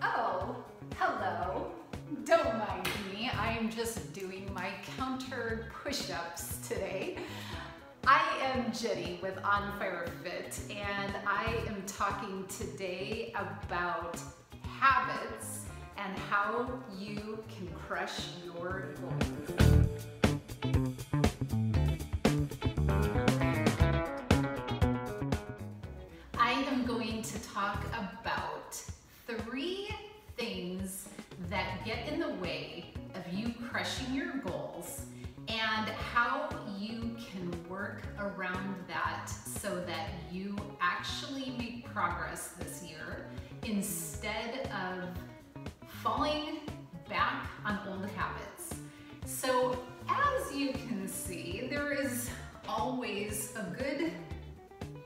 Oh, hello. Don't mind me. I'm just doing my counter push-ups today. I am Jenny with On Fire Fit, and I am talking today about habits and how you can crush your goals. I am going to talk about 3 things that get in the way of you crushing your goals and how you can work around that so that you actually make progress this year instead of falling back on old habits. So as you can see, there is always a good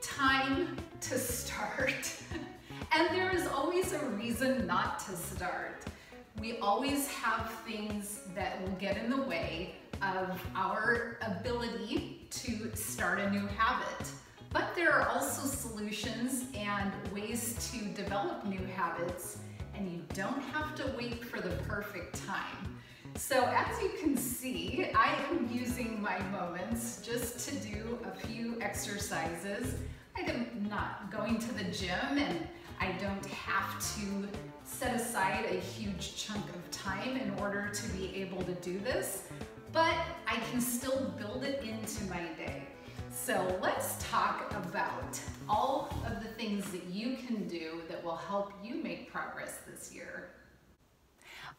time to start and there is always a reason not to start. We always have things that will get in the way of our ability to start a new habit. But there are also solutions and ways to develop new habits, and you don't have to wait for the perfect time. So as you can see, I am using my moments just to do a few exercises. I am not going to the gym and I don't have to set aside a huge chunk of time in order to be able to do this, but I can still build it into my day. So let's talk about all of the things that you can do that will help you make progress this year.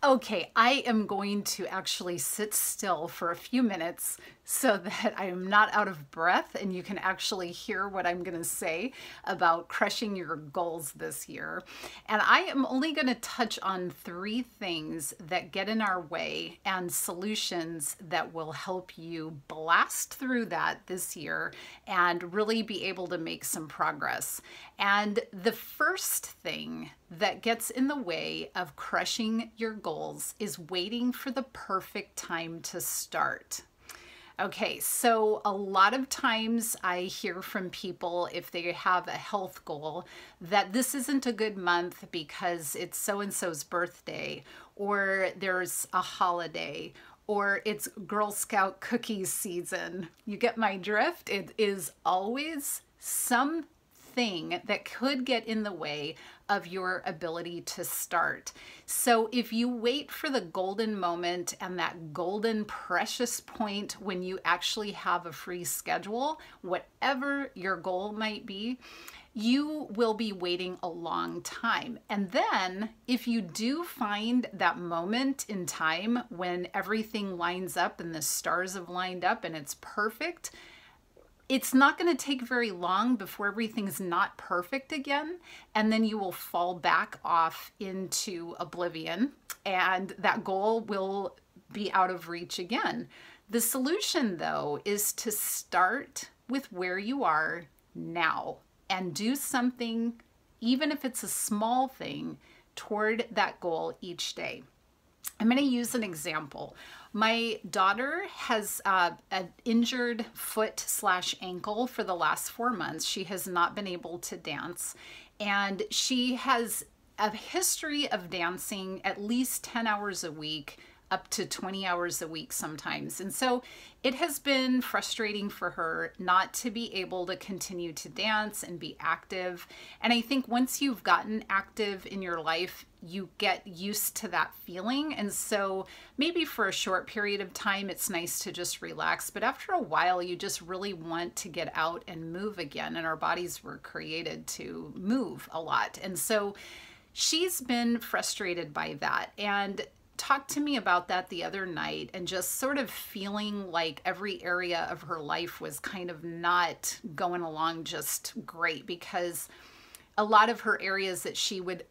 Okay, I am going to actually sit still for a few minutes so that I am not out of breath and you can actually hear what I'm going to say about crushing your goals this year. And I am only going to touch on 3 things that get in our way and solutions that will help you blast through that this year and really be able to make some progress. And the first thing that gets in the way of crushing your goals is waiting for the perfect time to start. Okay, so a lot of times I hear from people if they have a health goal that this isn't a good month because it's so-and-so's birthday, or there's a holiday, or it's Girl Scout cookies season. You get my drift? It is always something that could get in the way of your ability to start. So if you wait for the golden moment and that golden precious point when you actually have a free schedule, whatever your goal might be, you will be waiting a long time. And then if you do find that moment in time when everything lines up and the stars have lined up and it's perfect, it's not going to take very long before everything's not perfect again, and then you will fall back off into oblivion and that goal will be out of reach again. The solution, though, is to start with where you are now and do something, even if it's a small thing, toward that goal each day. I'm going to use an example. My daughter has an injured foot/ankle for the last 4 months. She has not been able to dance, and she has a history of dancing at least 10 hours a week, up to 20 hours a week sometimes. And so it has been frustrating for her not to be able to continue to dance and be active. And I think once you've gotten active in your life, you get used to that feeling. And so maybe for a short period of time, it's nice to just relax. But after a while, you just really want to get out and move again. And our bodies were created to move a lot. And so she's been frustrated by that and talked to me about that the other night, and just sort of feeling like every area of her life was kind of not going along just great, because a lot of her areas that she would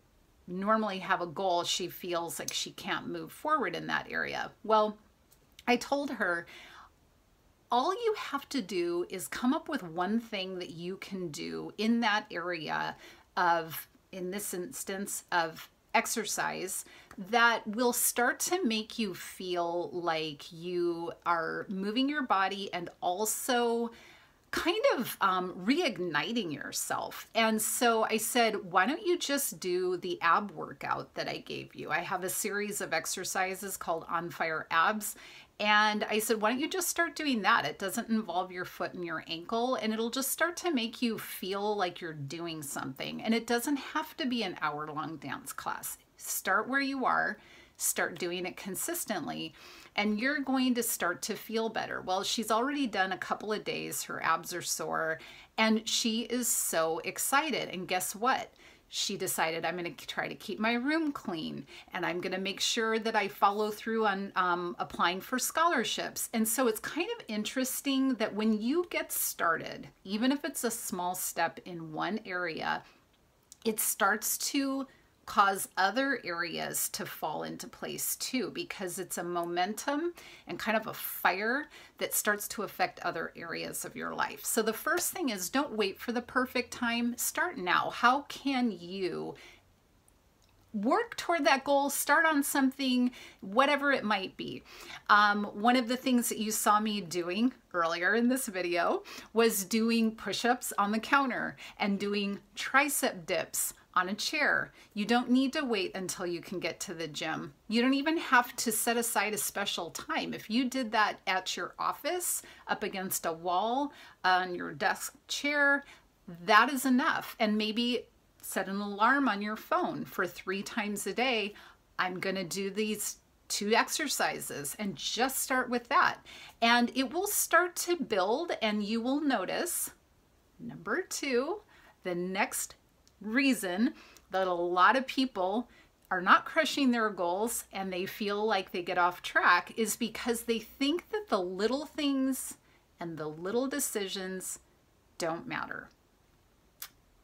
normally have a goal, she feels like she can't move forward in that area. Well, I told her, all you have to do is come up with one thing that you can do in that area of, in this instance, of exercise that will start to make you feel like you are moving your body and also kind of reigniting yourself. And so I said, why don't you just do the ab workout that I gave you? I have a series of exercises called On Fire Abs. And I said, why don't you just start doing that? It doesn't involve your foot and your ankle, and it'll just start to make you feel like you're doing something. And it doesn't have to be an hour-long dance class. Start where you are, start doing it consistently, and you're going to start to feel better. Well, she's already done a couple of days. Her abs are sore, and she is so excited. And guess what? She decided, I'm going to try to keep my room clean, and I'm going to make sure that I follow through on applying for scholarships. And so it's kind of interesting that when you get started, even if it's a small step in one area, it starts to cause other areas to fall into place too, because it's a momentum and kind of a fire that starts to affect other areas of your life. So the first thing is, don't wait for the perfect time. Start now. How can you work toward that goal? Start on something, whatever it might be. One of the things that you saw me doing earlier in this video was doing push-ups on the counter and doing tricep dips on a chair. You don't need to wait until you can get to the gym. You don't even have to set aside a special time. If you did that at your office, up against a wall, on your desk chair, that is enough. And maybe set an alarm on your phone for 3 times a day. I'm gonna do these 2 exercises, and just start with that. And it will start to build, and you will notice, number 2, the next reason that a lot of people are not crushing their goals and they feel like they get off track is because they think that the little things and the little decisions don't matter.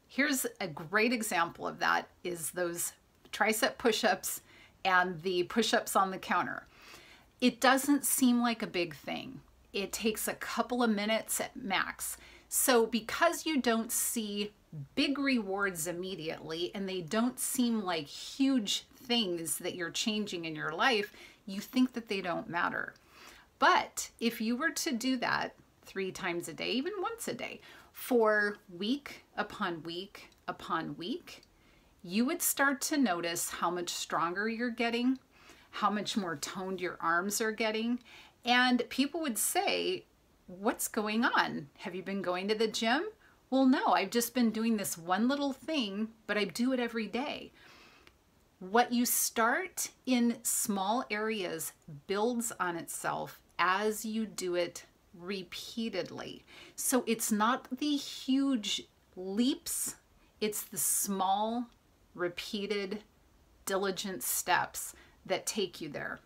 Here's a great example of that, is those tricep push-ups and the push-ups on the counter. It doesn't seem like a big thing. It takes a couple of minutes at max. So because you don't see big rewards immediately and they don't seem like huge things that you're changing in your life, you think that they don't matter. But if you were to do that 3 times a day, even once a day, for week upon week upon week, you would start to notice how much stronger you're getting, how much more toned your arms are getting. And people would say, what's going on? Have you been going to the gym? Well, no, I've just been doing this one little thing, but I do it every day. What you start in small areas builds on itself as you do it repeatedly. So it's not the huge leaps, it's the small, repeated, diligent steps that take you there.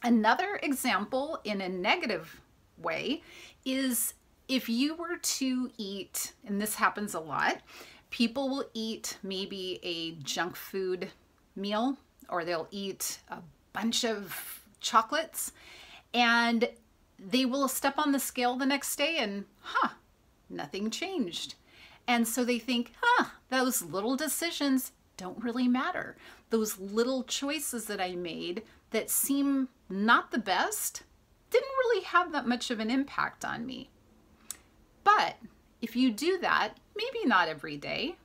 Another example in a negative way is if you were to eat, and this happens a lot, people will eat maybe a junk food meal, or they'll eat a bunch of chocolates, and they will step on the scale the next day and, nothing changed. And so they think, those little decisions don't really matter. Those little choices that I made that seem not the best didn't really have that much of an impact on me. But if you do that, maybe not every day,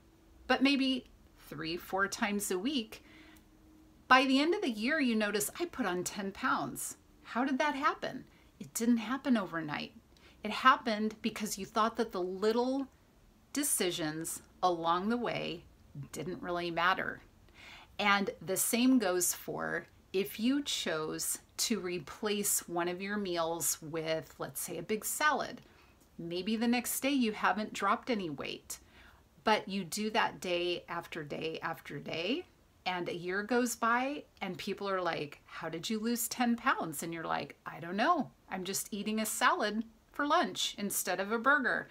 but maybe 3-4 times a week, by the end of the year, you notice, I put on 10 pounds. How did that happen? It didn't happen overnight. It happened because you thought that the little decisions along the way didn't really matter. And the same goes for if you chose to replace one of your meals with, let's say, a big salad. Maybe the next day you haven't dropped any weight, but you do that day after day after day, and a year goes by and people are like, how did you lose 10 pounds? And you're like, I don't know. I'm just eating a salad for lunch instead of a burger.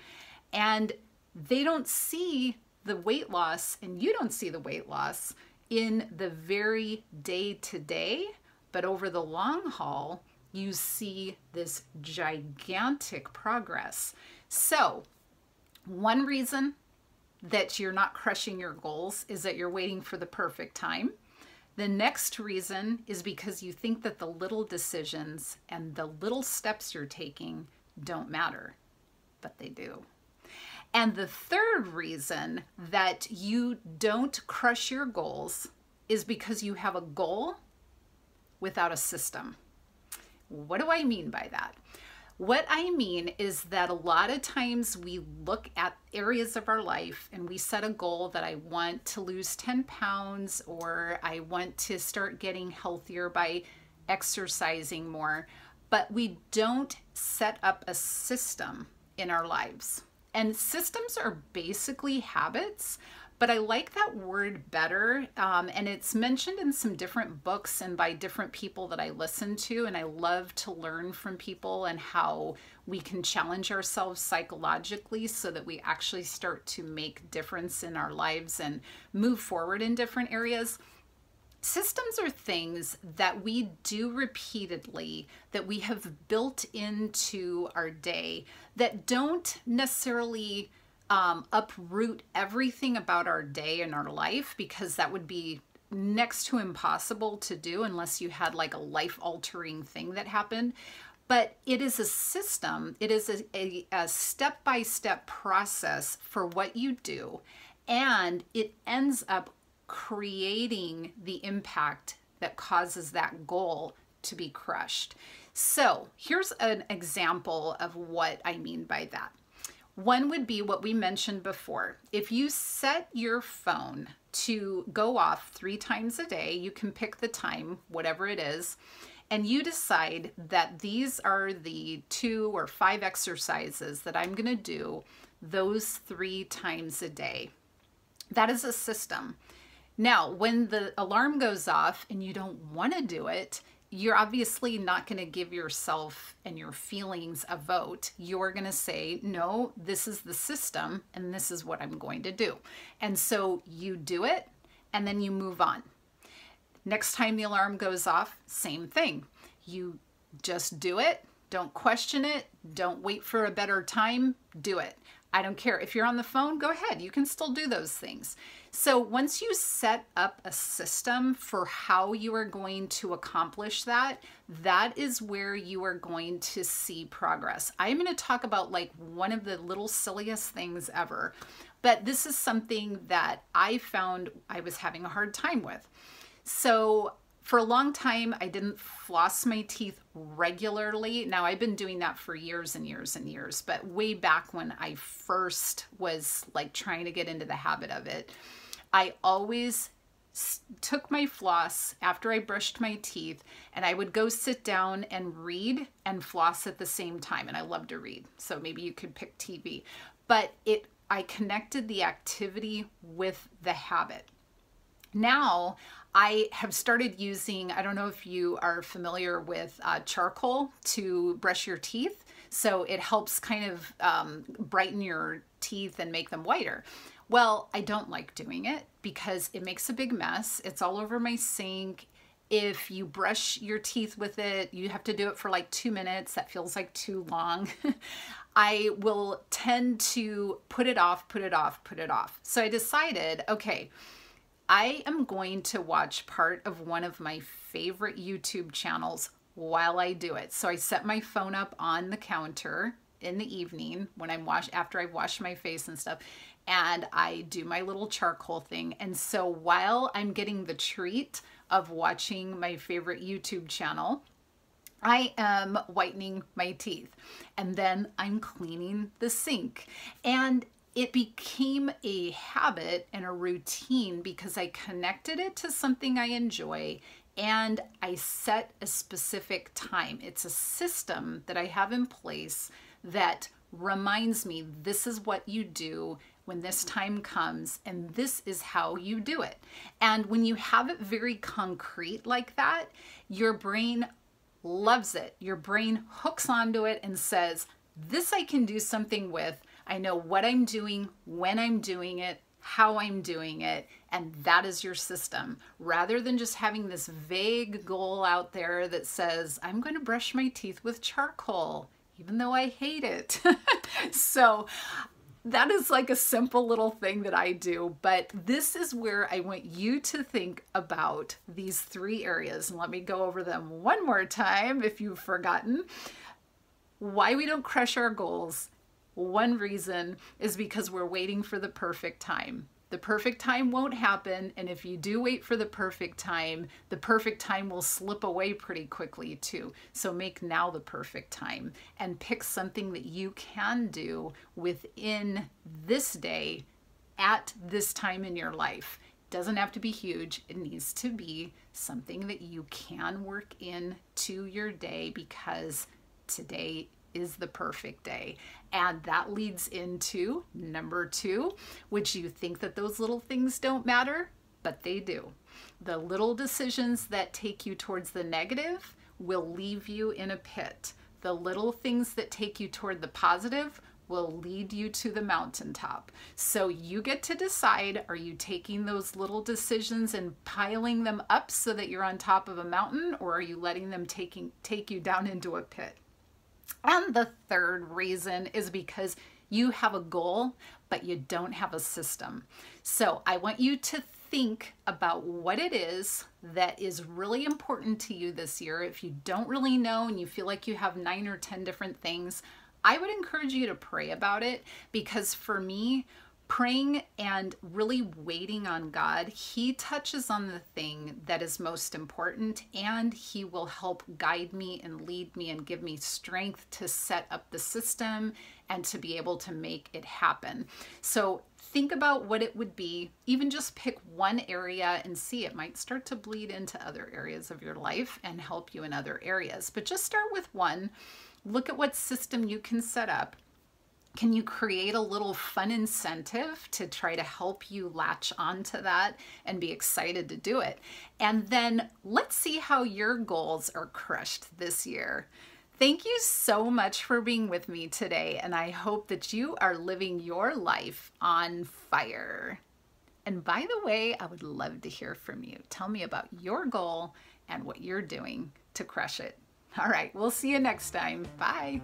And they don't see the weight loss, and you don't see the weight loss in the very day-to-day, but over the long haul, you see this gigantic progress. So one reason that you're not crushing your goals is that you're waiting for the perfect time. The next reason is because you think that the little decisions and the little steps you're taking don't matter. but they do. And the third reason that you don't crush your goals is because you have a goal without a system. What do I mean by that? What I mean is that a lot of times we look at areas of our life and we set a goal that I want to lose 10 pounds, or I want to start getting healthier by exercising more, but we don't set up a system in our lives. And systems are basically habits, but I like that word better. And it's mentioned in some different books and by different people that I listen to. And I love to learn from people and how we can challenge ourselves psychologically so that we actually start to make difference in our lives and move forward in different areas. Systems are things that we do repeatedly, that we have built into our day, that don't necessarily uproot everything about our day and our life, because that would be next to impossible to do unless you had like a life-altering thing that happened. But it is a system. It is a step-by-step process for what you do, and it ends up creating the impact that causes that goal to be crushed. So here's an example of what I mean by that. One would be what we mentioned before. If you set your phone to go off 3 times a day, you can pick the time, whatever it is, and you decide that these are the 2 or 5 exercises that I'm going to do those 3 times a day. That is a system. Now, when the alarm goes off and you don't want to do it, you're obviously not going to give yourself and your feelings a vote. You're going to say, no, this is the system and this is what I'm going to do. And so you do it and then you move on. Next time the alarm goes off, same thing. You just do it. Don't question it. Don't wait for a better time. Do it. I don't care. If you're on the phone, go ahead. You can still do those things. So once you set up a system for how you are going to accomplish that, that is where you are going to see progress. I'm going to talk about like one of the little silliest things ever, but this is something that I found I was having a hard time with. So for a long time, I didn't floss my teeth regularly. Now, I've been doing that for years and years and years, but way back when I first was like trying to get into the habit of it, I always took my floss after I brushed my teeth and I would go sit down and read and floss at the same time. And I love to read, so maybe you could pick TV. But I connected the activity with the habit. Now, I have started using, I don't know if you are familiar with charcoal to brush your teeth. So it helps kind of brighten your teeth and make them whiter. Well, I don't like doing it because it makes a big mess. It's all over my sink. If you brush your teeth with it, you have to do it for like 2 minutes. That feels like too long. I will tend to put it off. So I decided, okay, I am going to watch part of one of my favorite YouTube channels while I do it. So I set my phone up on the counter in the evening when after I've washed my face and stuff, and I do my little charcoal thing. And so while I'm getting the treat of watching my favorite YouTube channel, I am whitening my teeth, and then I'm cleaning the sink. And it became a habit and a routine because I connected it to something I enjoy and I set a specific time. It's a system that I have in place that reminds me this is what you do when this time comes and this is how you do it. And when you have it very concrete like that, your brain loves it. Your brain hooks onto it and says, this I can do something with. I know what I'm doing, when I'm doing it, how I'm doing it, and that is your system. Rather than just having this vague goal out there that says, I'm going to brush my teeth with charcoal, even though I hate it. So that is like a simple little thing that I do, but this is where I want you to think about these 3 areas. And let me go over them one more time if you've forgotten. Why we don't crush our goals One reason is because we're waiting for the perfect time. The perfect time won't happen, and if you do wait for the perfect time will slip away pretty quickly too. So make now the perfect time and pick something that you can do within this day at this time in your life. It doesn't have to be huge. It needs to be something that you can work into your day, because today is the perfect day. And that leads into number 2, which you think that those little things don't matter, but they do. The little decisions that take you towards the negative will leave you in a pit. The little things that take you toward the positive will lead you to the mountaintop. So you get to decide, are you taking those little decisions and piling them up so that you're on top of a mountain, or are you letting them take you down into a pit? And the third reason is because you have a goal, but you don't have a system. So I want you to think about what it is that is really important to you this year. If you don't really know and you feel like you have 9 or 10 different things, I would encourage you to pray about it, because for me, praying and really waiting on God, He touches on the thing that is most important, and He will help guide me and lead me and give me strength to set up the system and to be able to make it happen. So think about what it would be. Even just pick one area and see. It might start to bleed into other areas of your life and help you in other areas. But just start with one. Look at what system you can set up. Can you create a little fun incentive to try to help you latch onto that and be excited to do it? And then let's see how your goals are crushed this year. Thank you so much for being with me today, and I hope that you are living your life on fire. And by the way, I would love to hear from you. Tell me about your goal and what you're doing to crush it. All right, we'll see you next time. Bye.